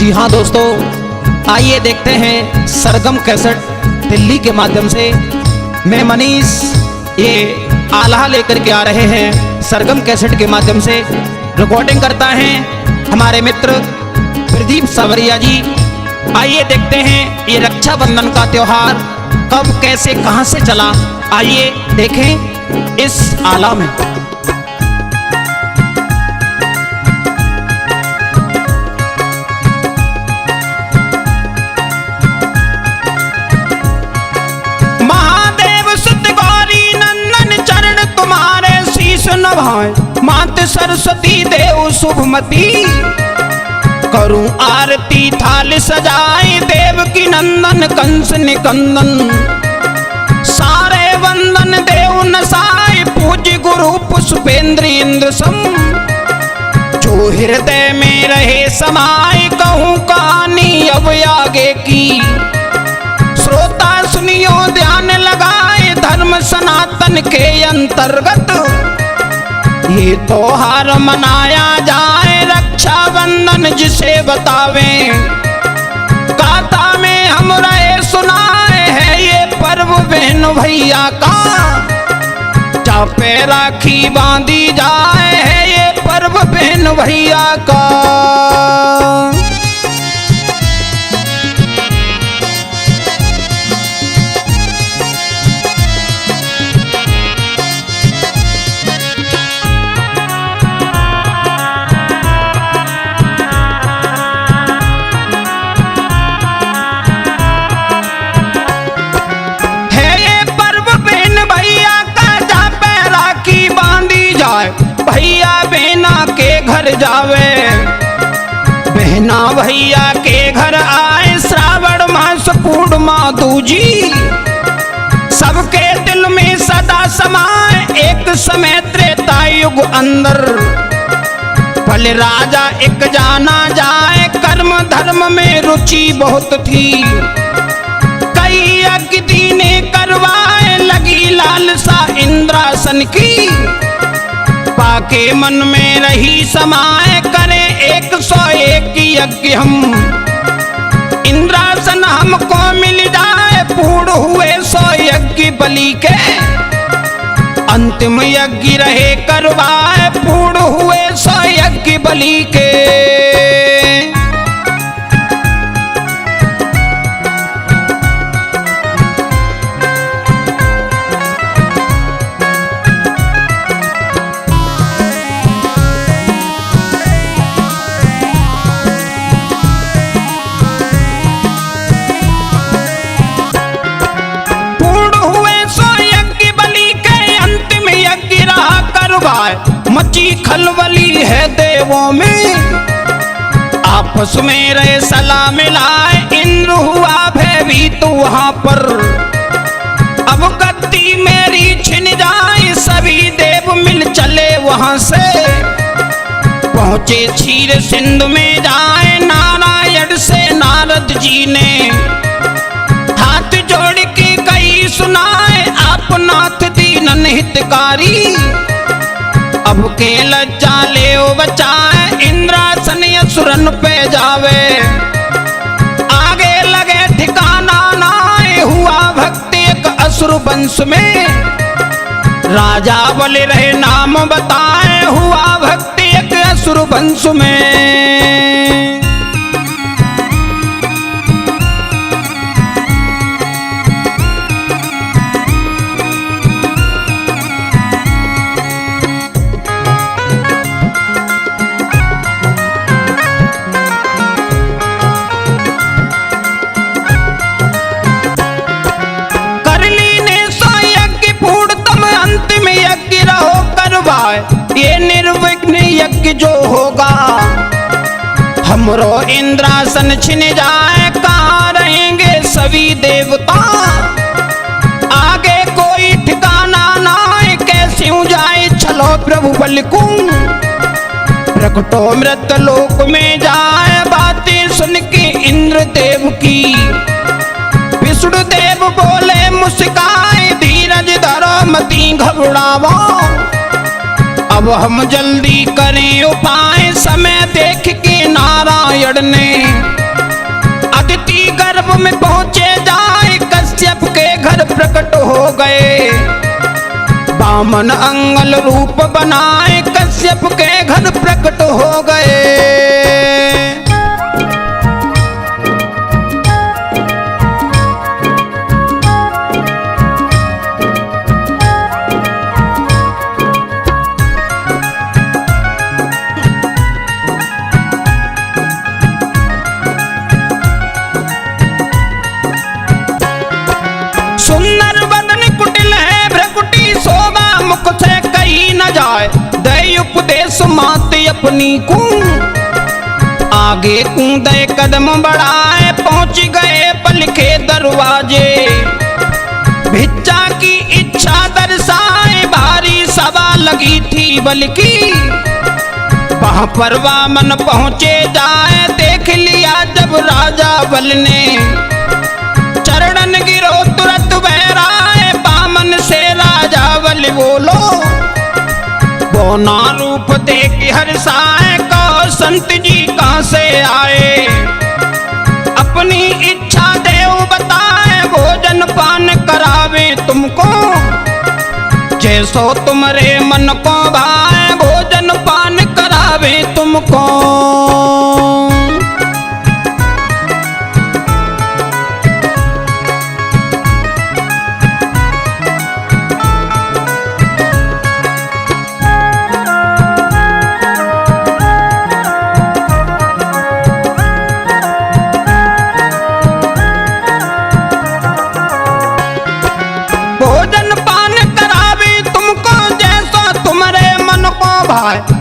जी हाँ दोस्तों, आइए देखते हैं सरगम कैसेट दिल्ली के माध्यम से। मैं मनीष ये आल्हा लेकर के आ रहे हैं सरगम कैसेट के माध्यम से। रिकॉर्डिंग करता है हमारे मित्र प्रदीप सावरिया जी। आइए देखते हैं ये रक्षाबंधन का त्योहार कब कैसे कहां से चला, आइए देखें इस आला में। मात सरस्वती देव शुभमती, करूं आरती थाल सजाए देव की नंदन कंस निकंदन। सारे वंदन देव नसाए पूज्य गुरु पुष्पेंद्र इंद्र सम। जो हृदय में रहे समाए कहूं कहानी अब आगे की। श्रोता सुनियो ध्यान लगाए धर्म सनातन के अंतर्गत ये त्योहार मनाया जाए रक्षाबंधन जिसे बतावे। गाथा में हम रहे सुनाए है ये पर्व बहन भैया का। चापे राखी बांधी जाए है ये पर्व बहन भैया का। भैया बहना के घर जावे, बहना भैया के घर आए श्रावण मास पूर्णिमा दूजी। सबके दिल में सदा समाए एक समय त्रेता युग अंदर। भले राजा एक जाना जाए कर्म धर्म में रुचि बहुत थी। कई यज्ञ दीने करवाए लगी लालसा इंद्रासन की। पाके मन में रही समाए करें 101 यज्ञ हम। इंद्रासन हमको मिल जाए पूर्ण हुए 100 यज्ञ बलि के। अंतिम यज्ञ रहे करवाए पूर्ण हुए 100 यज्ञ बलि के। मची खलबली है देवों में, आपस में रहे सलाह मिलाए। इंद्र हुआ भयभीत वहां पर। अब गद्दी मेरी छिन जाए सभी देव मिल चले वहां से। पहुंचे क्षीर सिंधु में जाए नारायण से नारद जी ने। हाथ जोड़ के कई सुनाए आप नाथ दीनन हितकारी। अब के लज्जा ले बचाए इंद्रासन असुरन पे जावे। आगे लगे ठिकाना नाए हुआ भक्ति एक असुर वंश में। राजा बोले रहे नाम बताए हुआ भक्ति एक असुर वंश में। ये निर्विघ्न यज्ञ जो होगा हमरो इंद्रासन छिन जाए। कहाँ रहेंगे सभी देवता आगे कोई ठिकाना ना है। कैसे जाए चलो प्रभु बलिकुं। प्रकटो मृत लोक में जाए बातें सुन के इंद्र देव की। विष्णु देव बोले मुस्काए धीरज धरो मती घबरावो। अब हम जल्दी करें उपाय समय देख के नारायण ने आदिति गर्भ में पहुंचे जाए, कश्यप के घर प्रकट हो गए। बामन अंगल रूप बनाए, कश्यप के घर प्रकट हो गए। सुंदर बदन कुटिल है भ्रकुटी, शोभा मुख से कही न जाए। दय उपदेश माते अपनी को, आगे कूदे कदम बढ़ाए, पहुंच गए पल के दरवाजे। भिक्षा की इच्छा दर्शाए, भारी सभा लगी थी बल्कि, वहां पर वामन पहुंचे जाए। देख लिया जब राजा बल ने, चरणन गिरो तुरंत बहराए। बामन से राजा बल बोलो, बोना रूप देख हर्षाए। कहो संत जी कहाँ से आए, अपनी इच्छा देव बताए। भोजन पान करावे तुमको, जैसो तुम्हारे मन को भाए। भोजन पान करावे तुमको।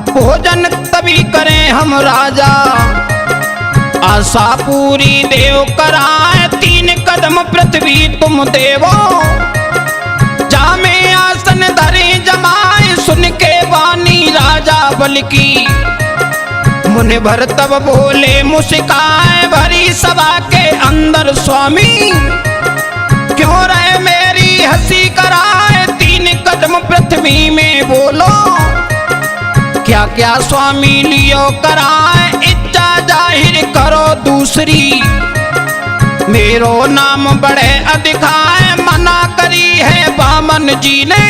भोजन तभी करें हम राजा, आशा पूरी देव कराए। 3 कदम पृथ्वी तुम देवो, जामे आसन धरे जमाए। सुन के वाणी राजा बल की, मुनि भर तब बोले मुस्काए। भरी सभा के अंदर स्वामी, क्यों रहे मेरी हंसी कराए। 3 कदम पृथ्वी में बोलो, क्या क्या स्वामी लियो कराए। इच्छा जाहिर करो दूसरी, मेरो नाम बढ़े अधिकाए। मना करी है बामन जी ने,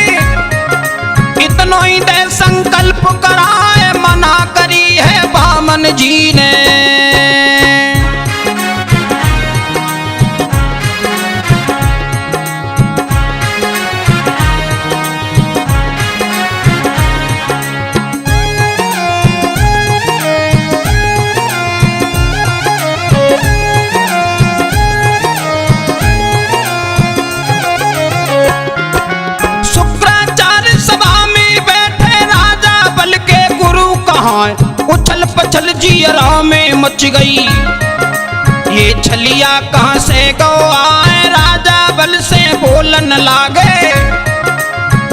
इतनो ही दे संकल्प कराए। मना करी है बामन जी ने। उछल पछल जियरा में मच गई, ये छलिया कहां से गो आए। राजा बल से बोलन लागे,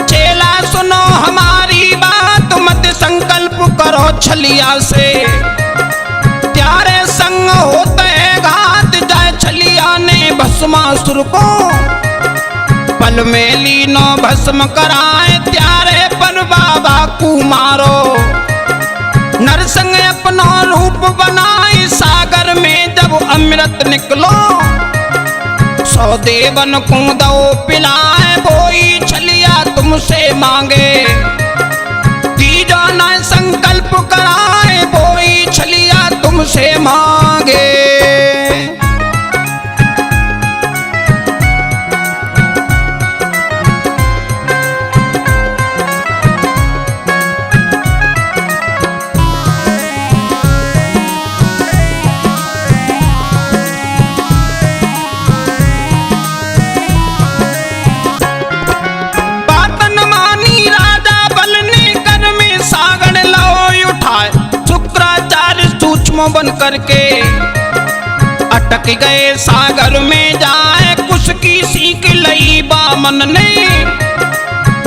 चेला सुनो हमारी बात। मत संकल्प करो छलिया से, प्यारे संग होते घात। जाए छलिया ने भस्मासुर को, पल में लीनो भस्म कराए। त्यारे पर बाबा को मारो, नरसंग अपना रूप बनाए। सागर में जब अमृत निकलो, 100 देवन को दो पिलाए। बोई छलिया तुमसे मांगे, तीजो न संकल्प कराए। बोई छलिया तुमसे मांगे। बन करके अटक गए सागर में जाए। कुछ की सीख लई बामन ने,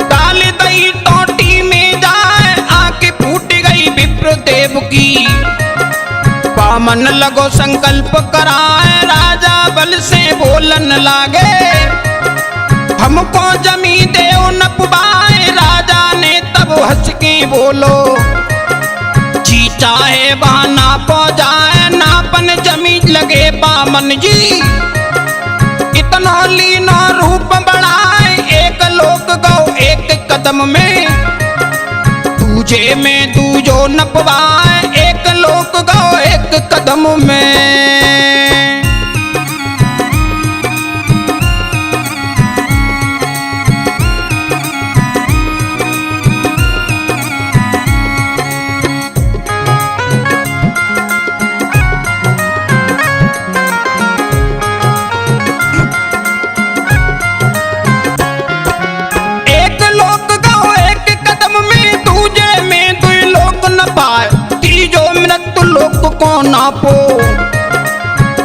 डाल दई टोटी में जाए। आंखें फूट गई विप्रदेव की, बामन लगो संकल्प कराए। राजा बल से बोलन लागे, हमको जमी देव न पुबाए। राजा ने तब हंस के बोलो, चाहे वहां नापो जाए। नापन जमी लगे बामन बामन जी इतना लीना रूप बढ़ाए, एक लोक गौ एक कदम में, दूजे में दूजो नपवाए, एक लोक गौ एक कदम में। को नापो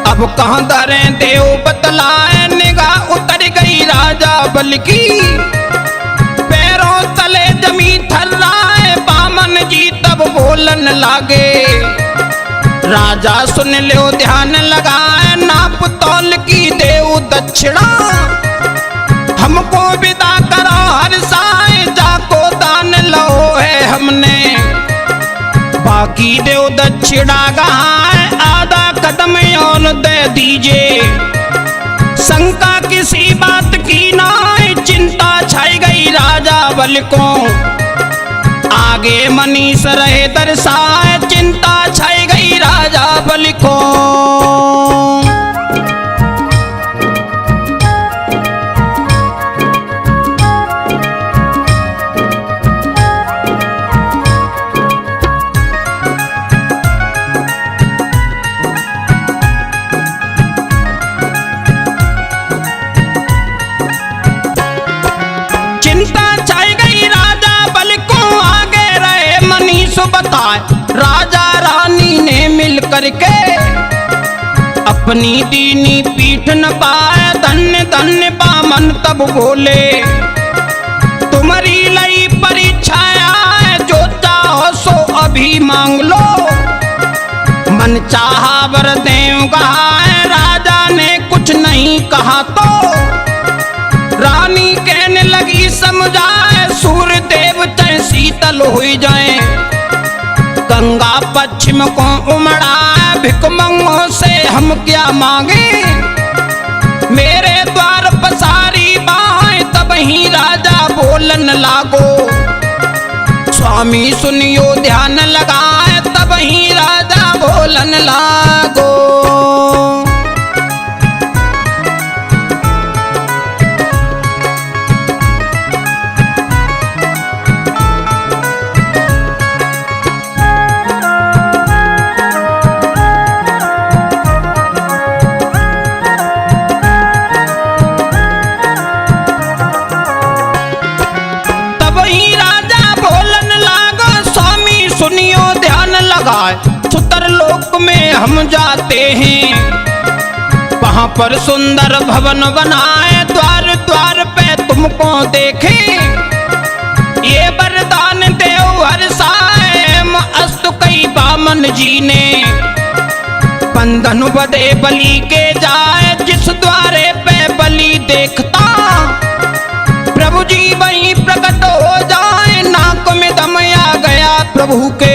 अब कहां दरे देव बतलाए, निगाह उतर गई राजा बल की, पैरों तले जमी थर्राए, बामन जी तब बोलन लागे, राजा सुन लो ध्यान लगाए, नाप तौल की देव दक्षिणा, हमको विदा करो हर साए, जाको दान लो है हमने, बाकी देव दक्षिणा गहाए, आधा कदम और दे दीजिए, शंका किसी बात की ना, चिंता छाई गई राजा बल को, आगे मनीष रहे दर्शाए, चिंता छाई गई राजा बल को। बताए राजा रानी ने मिल करके, अपनी दीनी पीठ न पाए, धन्य धन्य बामन तब बोले, तुम्हारी लई परीक्षा आए, जो चाहो सो अभी मांग लो, मन चाहा वर देऊंगा, राजा ने कुछ नहीं कहा तो, रानी कहने लगी समझाए, सूर्य देव चाहे शीतल हो जाए, गंगा पश्चिम को उमड़ा, भिकमंगों से हम क्या मांगे, मेरे द्वार पसारी बाहें, तब ही राजा बोलन लागो, स्वामी सुनियो ध्यान लगाए, तब ही राजा बोलन लागो। सुतर लोक में हम जाते हैं, वहां पर सुंदर भवन बनाए, द्वार द्वार पे तुमको देखे, ये वरदान देव हर्षाए, अस्तु कई बामन जी ने, बंधन बदे बलि के जाए, जिस द्वारे पे बलि देखता, प्रभु जी वहीं प्रकट हो जाए, नाक में दम आ गया प्रभु के,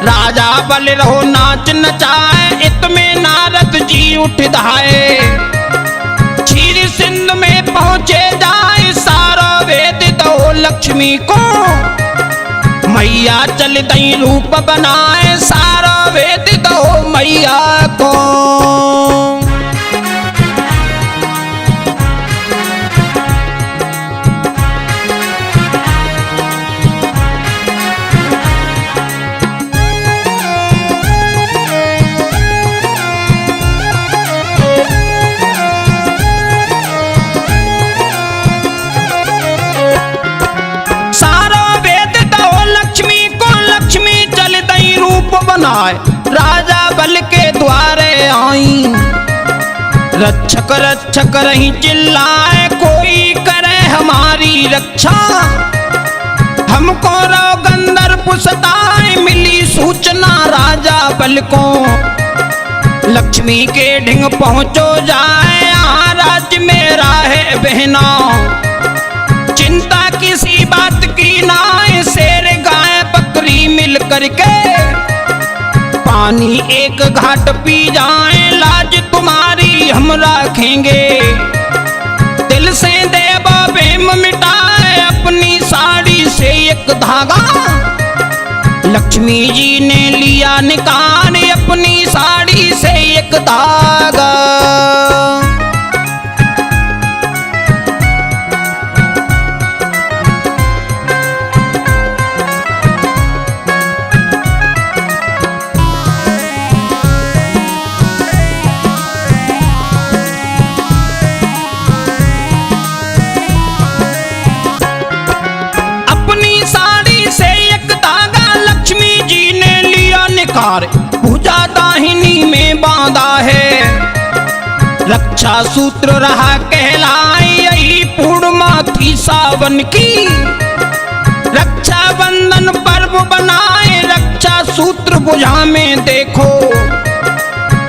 राजा बल रहो नाच नचाए, इतमें नारद जी उठ धाए, क्षीर सिंधु में पहुंचे जाए, सारा वेद दो लक्ष्मी को, मैया चल दई रूप बनाए, सारा वेद दो मैया को। राजा बल के द्वारे आई, रक्षक रक्षक रही चिल्लाए, कोई करे हमारी रक्षा, हमको रो गंधर्व सताए, मिली सूचना राजा बल को, लक्ष्मी के ढिंग पहुंचो जाए, यहाँ राज्य मेरा है बहना, चिंता किसी बात की ना, शेर गाय बकरी मिल करके, पानी एक घाट पी जाए, लाज हम रखेंगे। दिल से देवा प्रेम मिटाए अपनी साड़ी से एक धागा। लक्ष्मी जी ने लिया निकाल अपनी साड़ी से एक धागा। पूजा दाहिनी में बांधा है। रक्षा सूत्र रहा कहलाए यही पूर्णिमा थी सावन की। रक्षा बंधन पर्व बनाए रक्षा सूत्र बुझा में देखो।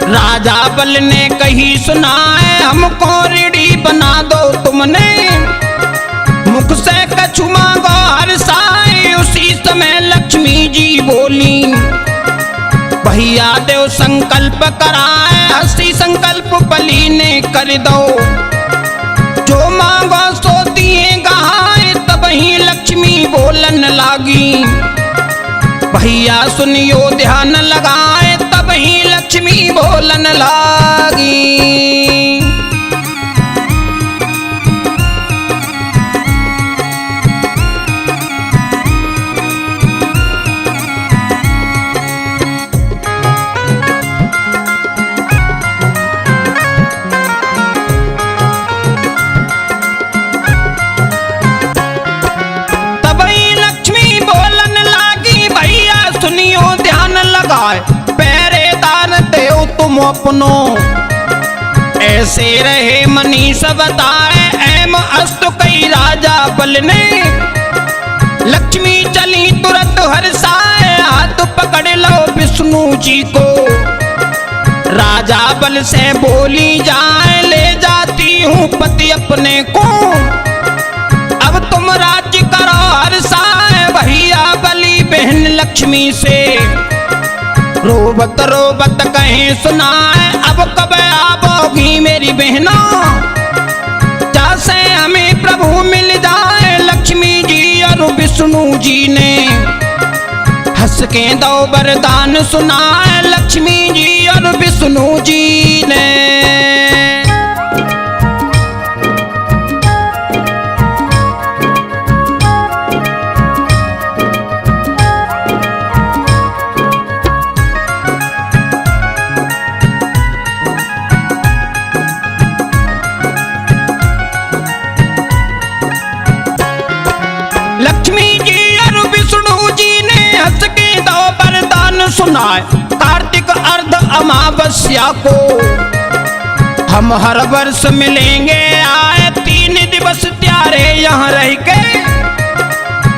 राजा बल ने कही सुनाए हमको ऋणी बना दो तुमने। मुख से कछु मांगो हर साए उसी समय लक्ष्मी जी बोली। भैया देव संकल्प कराए हस्ती संकल्प बलि ने कर दो। जो मांगो सो दिए गहाए तब ही लक्ष्मी बोलन लागी। भैया सुनियो ध्यान लगाए तब ही लक्ष्मी बोलन लागी। पहरेदार देव तुम अपनो ऐसे रहे मनीष बताए। एम अस्तु कई राजा बल ने। लक्ष्मी चली तुरंत हर्षाए हाथ पकड़ लो विष्णु जी को। राजा बल से बोली जाए ले जाती हूँ पति अपने को। अब तुम राज्य करो हर्षाए भैया बली बहन लक्ष्मी से। रोबत रोबत कहीं सुनाए अब कब आओगी मेरी बहना। जैसे हमें प्रभु मिल जाए लक्ष्मी जी और विष्णु जी ने। हंस के दो वरदान सुनाए लक्ष्मी जी और विष्णु जी ने। सुनाए कार्तिक अर्ध अमावस्या को हम हर वर्ष मिलेंगे आए। 3 दिवस त्यारे यहाँ रह के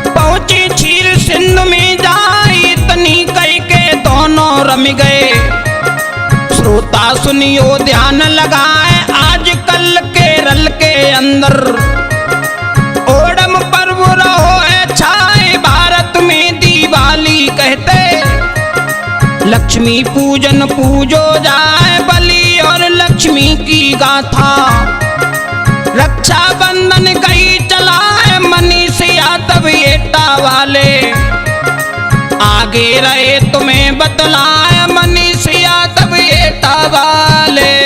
पहुंची क्षीर सिंधु में जाए। इतनी कह के दोनों रम गए। श्रोता सुनियो ध्यान लगाए आज कल केरल के अंदर ओणम पर्व रहो है छाए। भारत में दिवाली कहते लक्ष्मी पूजन पूजो जाए बलि और लक्ष्मी की गाथा। रक्षा बंधन कहीं चलाए मनीष यादव एटा वाले। आगे रहे तुम्हें बतलाए मनीष यादव एटा वाले।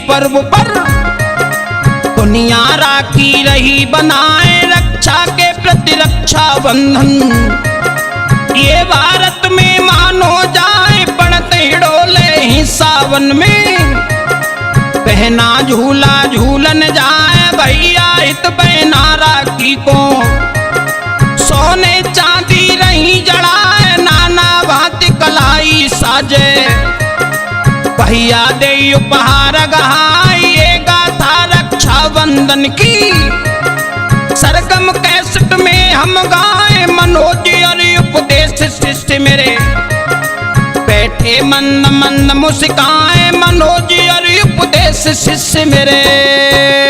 पर्व पर दुनिया राखी रही बनाए रक्षा के प्रति रक्षा बंधन। ये भारत में मानो जाए पड़ते डोले ही सावन में। पहना झूला झूलन जाए भैया हित बहना राखी को। सोने चांदी रही जड़ाए नाना भांति कलाई साजे। भैया दे उपहार गहाइएगा कथा रक्षा बंधन की सरगम कैसेट में हम गाए मनोज और उपदेश शिष्य मेरे बैठे मंद मंद मुस्काए मनोज और उपदेश शिष्य मेरे।